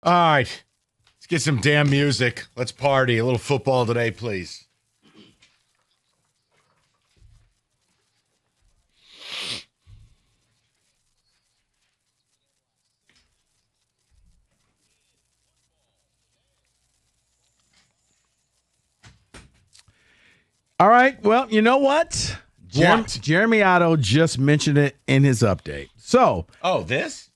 All right. Let's get some damn music. Let's party. A little football today, please. All right. Well, you know what? Jeremy Otto just mentioned it in his update. So. Oh, this?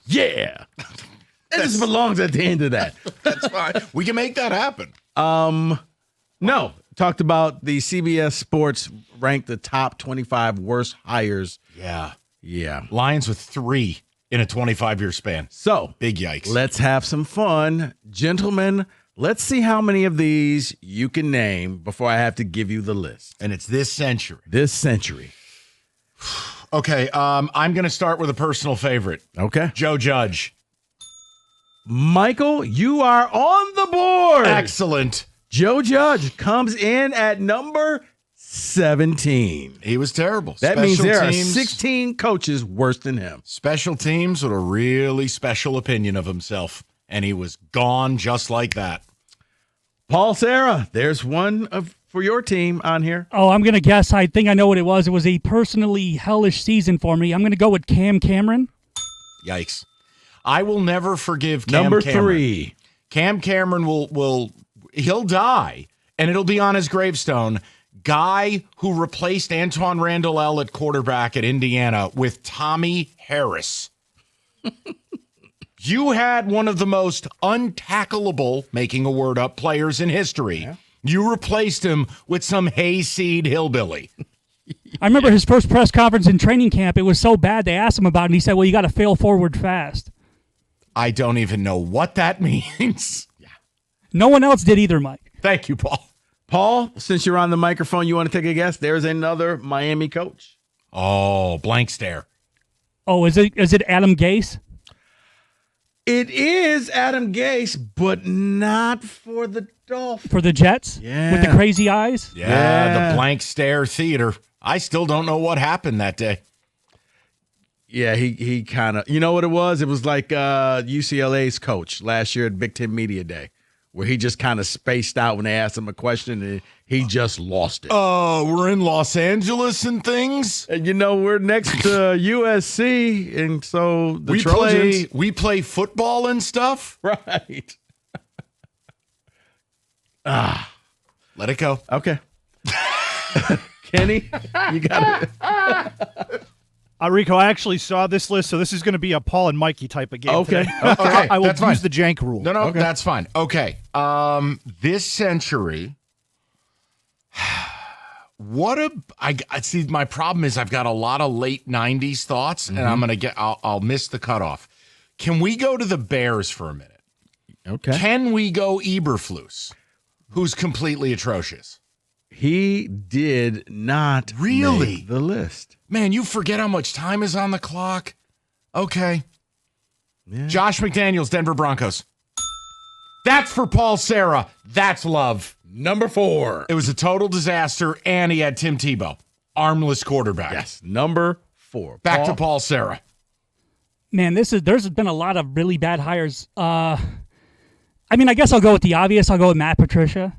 Yeah. It just belongs at the end of that. That's fine. We can make that happen. No. Talked about the CBS Sports ranked the top 25 worst hires. Yeah. Yeah. Lions with 3 in a 25-year span. So. Big yikes. Let's have some fun. Gentlemen, let's see how many of these you can name before I have to give you the list. And it's this century. This century. Okay, I'm going to start with a personal favorite. Okay. Joe Judge. Michael, you are on the board. Excellent. Joe Judge comes in at number 17. He was terrible. That means there are 16 coaches worse than him. Special teams with a really special opinion of himself, and he was gone just like that. Paul Serra, there's one for your team on here. Oh, I'm going to guess. I think I know what it was. It was a personally hellish season for me. I'm going to go with Cam Cameron. Yikes. I will never forgive Cam Number Cameron. 3. Cam Cameron he'll die, and it'll be on his gravestone. Guy who replaced Antoine Randall L. at quarterback at Indiana with Tommy Harris. You had one of the most untackleable, making a word up, players in history. Yeah. You replaced him with some hayseed hillbilly. I remember his first press conference in training camp. It was so bad they asked him about it, and he said, well, you got to fail forward fast. I don't even know what that means. Yeah. No one else did either, Mike. Thank you, Paul. Paul, since you're on the microphone, you want to take a guess? There's another Miami coach. Oh, blank stare. Oh, is it Adam Gase? It is Adam Gase, but not for the Dolphins. For the Jets? Yeah. With the crazy eyes? Yeah, the blank stare theater. I still don't know what happened that day. Yeah, he kind of, you know what it was? It was like UCLA's coach last year at Big Ten Media Day, where he just kind of spaced out when they asked him a question and he just lost it. Oh, we're in Los Angeles and things? And we're next to USC, and so the Trojans. We play football and stuff? Right. Let it go. Okay. Kenny, you got it. Rico, I actually saw this list, so this is going to be a Paul and Mikey type of game. Okay. Okay. I will use the jank rule. No, okay. That's fine. Okay. This century, I see. My problem is I've got a lot of late '90s thoughts, and I'll miss the cutoff. Can we go to the Bears for a minute? Okay. Can we go Eberflus, who's completely atrocious? He did not really make the list. Man, you forget how much time is on the clock. Okay. Yeah. Josh McDaniels, Denver Broncos. That's for Paul Serra. That's love. Number 4. It was a total disaster, and he had Tim Tebow. Armless quarterback. Yes, number 4. Back to Paul Serra. Man, there's been a lot of really bad hires. I guess I'll go with the obvious. I'll go with Matt Patricia.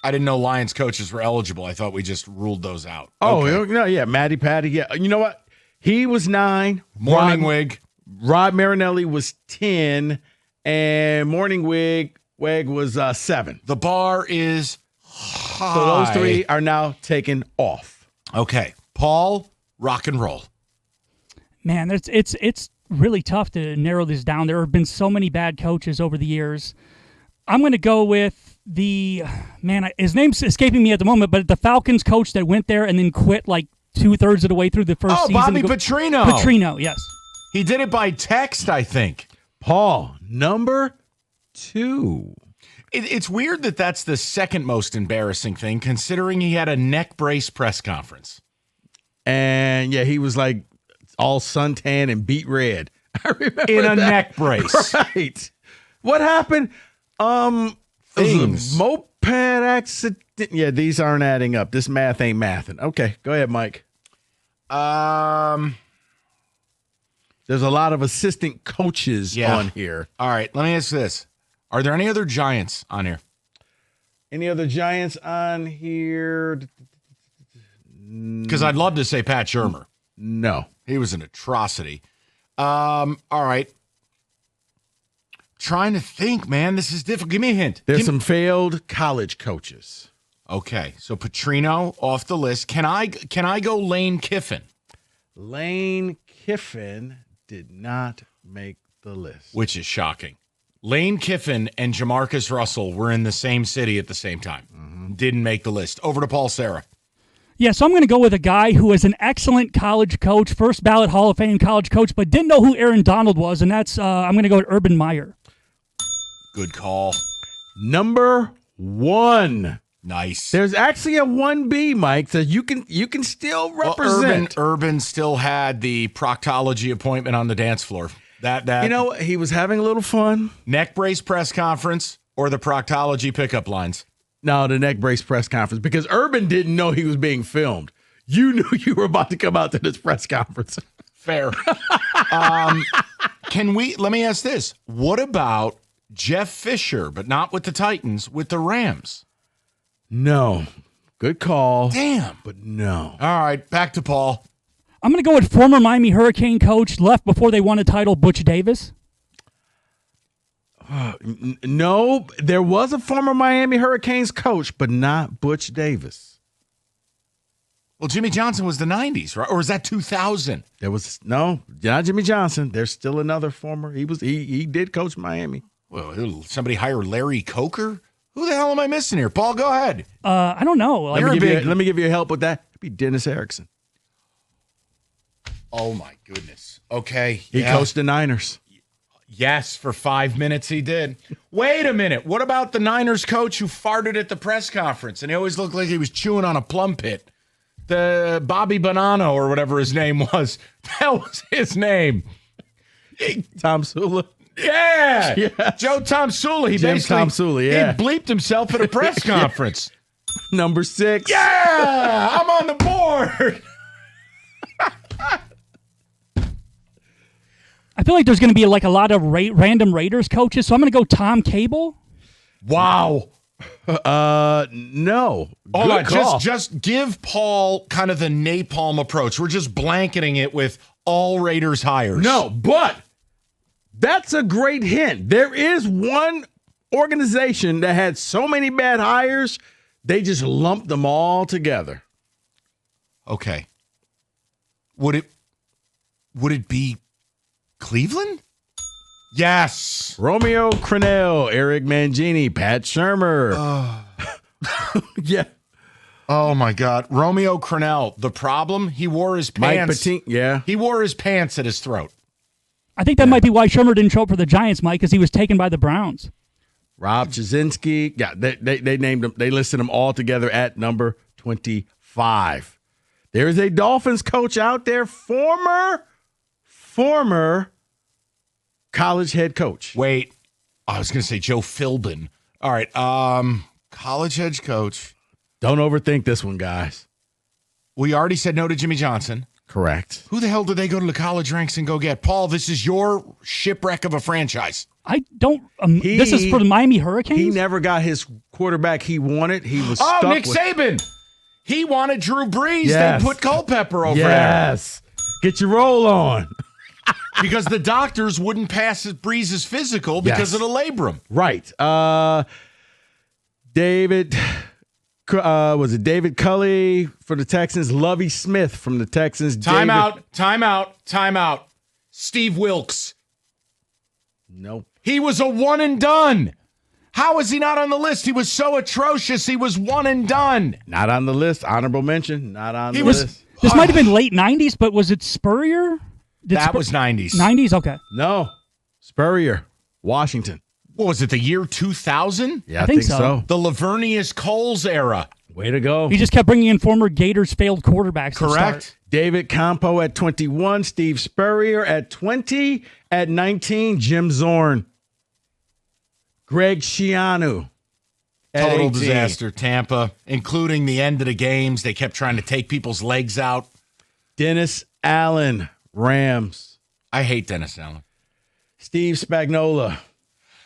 I didn't know Lions coaches were eligible. I thought we just ruled those out. Oh, okay. no, yeah, Matty Patty. Yeah, you know what? He was 9. Morningwig. Rod Marinelli was 10, and Morningwig was 7. The bar is high. So those 3 are now taken off. Okay, Paul, rock and roll. Man, it's really tough to narrow this down. There have been so many bad coaches over the years. I'm going to go with his name's escaping me at the moment, but the Falcons coach that went there and then quit like 2/3 of the way through the first season. Bobby Petrino. Petrino, yes. He did it by text, I think. Paul, number 2. It's weird that that's the second most embarrassing thing, considering he had a neck brace press conference. And, yeah, he was like all suntan and beet red. I remember in a that. neck brace. Right. What happened? Things. Moped accident. Yeah, these aren't adding up. This math ain't mathing. Okay, go ahead, Mike. There's a lot of assistant coaches on here. All right, let me ask this. Are there any other Giants on here? Any other Giants on here? Because I'd love to say Pat Shurmur. No. He was an atrocity. All right. Trying to think, man. This is difficult. Give me a hint. There's some failed college coaches. Okay, so Petrino off the list. Can I go Lane Kiffin? Lane Kiffin did not make the list. Which is shocking. Lane Kiffin and Jamarcus Russell were in the same city at the same time. Mm-hmm. Didn't make the list. Over to Paul Serra. Yeah, so I'm going to go with a guy who is an excellent college coach, first ballot Hall of Fame college coach, but didn't know who Aaron Donald was, and that's I'm going to go with Urban Meyer. Good call. Number 1. Nice. There's actually a 1B, Mike, so you can still represent. Urban still had the proctology appointment on the dance floor. That you know, he was having a little fun. Neck brace press conference or the proctology pickup lines? No, the neck brace press conference, because Urban didn't know he was being filmed. You knew you were about to come out to this press conference. Fair. Let me ask this. What about Jeff Fisher, but not with the Titans, with the Rams? No. Good call. Damn. But no. All right, back to Paul. I'm going to go with former Miami Hurricane coach, left before they won a title, Butch Davis. No, there was a former Miami Hurricanes coach, but not Butch Davis. Well, Jimmy Johnson was the 90s, right? Or was that 2000? There was not Jimmy Johnson. There's still another former. He did coach Miami. Well, somebody hire Larry Coker? Who the hell am I missing here? Paul, go ahead. I don't know. Let me give you help with that. It'd be Dennis Erickson. Oh, my goodness. Okay. He coached the Niners. Yes, for 5 minutes he did. Wait a minute. What about the Niners coach who farted at the press conference and he always looked like he was chewing on a plum pit? The Bobby Bonanno or whatever his name was. That was his name. Tom Sula. Yeah. Yes. Joe Tom Sula. He bleeped himself at a press conference. Number 6. Yeah, I'm on the board. I feel like there's going to be like a lot of random Raiders coaches, so I'm going to go Tom Cable. Wow. No. Hold on, call. just give Paul kind of the napalm approach. We're just blanketing it with all Raiders hires. No, but that's a great hint. There is one organization that had so many bad hires, they just lumped them all together. Okay. Would it be Cleveland? Yes. Romeo Crennel, Eric Mangini, Pat Shurmur. Yeah. Oh, my God. Romeo Crennel. The problem, he wore his pants. Mike Patino, yeah. He wore his pants at his throat. I think that might be why Shurmur didn't show up for the Giants, Mike, because he was taken by the Browns. Rob Jasinski. Yeah, they named him. They listed them all together at number 25. There is a Dolphins coach out there, former college head coach. Wait, I was going to say Joe Philbin. All right, college head coach. Don't overthink this one, guys. We already said no to Jimmy Johnson. Correct. Who the hell did they go to the college ranks and go get? Paul, this is your shipwreck of a franchise. I don't. This is for the Miami Hurricanes? He never got his quarterback he wanted. He was stuck Nick Saban. He wanted Drew Brees. Yes. They put Culpepper over there. Yes. Get your roll on. Because the doctors wouldn't pass Brees' physical because of the labrum. Right. David Culley for the Texans? Lovie Smith from the Texans. Time out. Steve Wilkes. Nope. He was a one and done. How is he not on the list? He was so atrocious. He was one and done. Not on the list. Honorable mention. Not on the list. This might have been late 90s, but was it Spurrier? That was 90s. 90s? Okay. No. Spurrier. Washington. What was it, the year 2000? Yeah, I think so. The Lavernius Coles era. Way to go. He just kept bringing in former Gators failed quarterbacks. Correct. David Campo at 21. Steve Spurrier at 20. At 19, Jim Zorn. Greg Schiano. Total disaster, Tampa, including the end of the games. They kept trying to take people's legs out. Dennis Allen, Rams. I hate Dennis Allen. Steve Spagnuolo.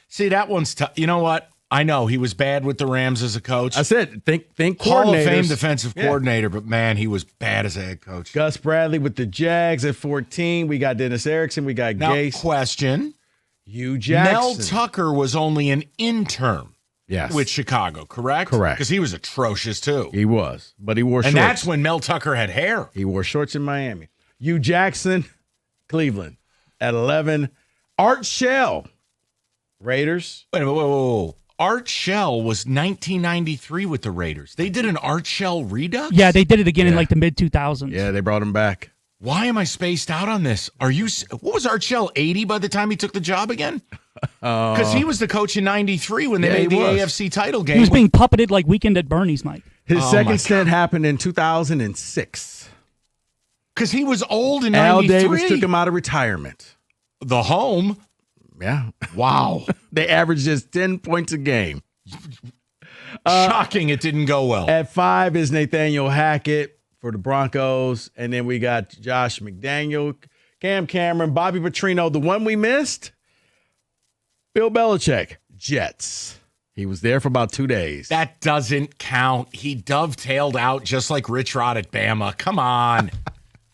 See, that one's tough. You know what? I know he was bad with the Rams as a coach. I said, think Hall of coordinators. Fame defensive coordinator, but man, he was bad as a head coach. Gus Bradley with the Jags at 14. We got Dennis Erickson. We got Now, Gase. question. Hugh Jackson. Mel Tucker was only an intern Yes. with Chicago, correct? Correct. Because he was atrocious, too. He was, but he wore And shorts. that's when Mel Tucker had hair. He wore shorts in Miami. Hugh Jackson, Cleveland at 11. Art Shell, Raiders. Wait a minute, whoa. Art Shell was 1993 with the Raiders. They did an Art Shell redux? Yeah, they did it again in like the mid 2000s. Yeah, they brought him back. Why am I spaced out on this? What was Art Shell, 80 by the time he took the job again? Because he was the coach in 93 when they made the AFC title game. He was being puppeted like Weekend at Bernie's, Mike. His my second stint happened in 2006. Because he was old in Al 93. Davis took him out of retirement. The home. Yeah. Wow. They averaged just 10 points a game. Shocking it didn't go well. At 5 is Nathaniel Hackett for the Broncos. And then we got Josh McDaniel, Cam Cameron, Bobby Petrino. The one we missed, Bill Belichick, Jets. He was there for about 2 days. That doesn't count. He dovetailed out just like Rich Rod at Bama. Come on.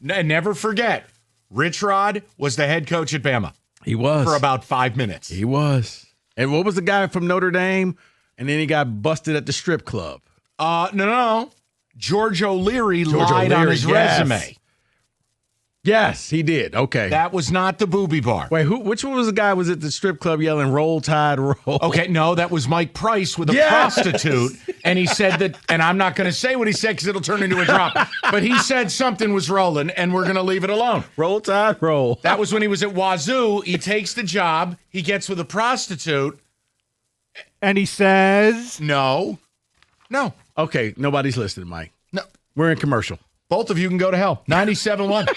Never forget, Rich Rod was the head coach at Bama. He was. For about 5 minutes. He was. And what was the guy from Notre Dame? And then he got busted at the strip club. No. George O'Leary lied on his resume. Yes, he did. Okay. That was not the booby bar. Wait, which one was the guy was at the strip club yelling, "Roll Tide, roll"? Okay, no, that was Mike Price with a prostitute. And he said that, and I'm not going to say what he said because it'll turn into a drop, but he said something was rolling, and we're going to leave it alone. Roll Tide, roll. That was when he was at Wazoo. He takes the job. He gets with a prostitute. And he says, No. Okay, nobody's listening, Mike. No. We're in commercial. Both of you can go to hell. 97.1.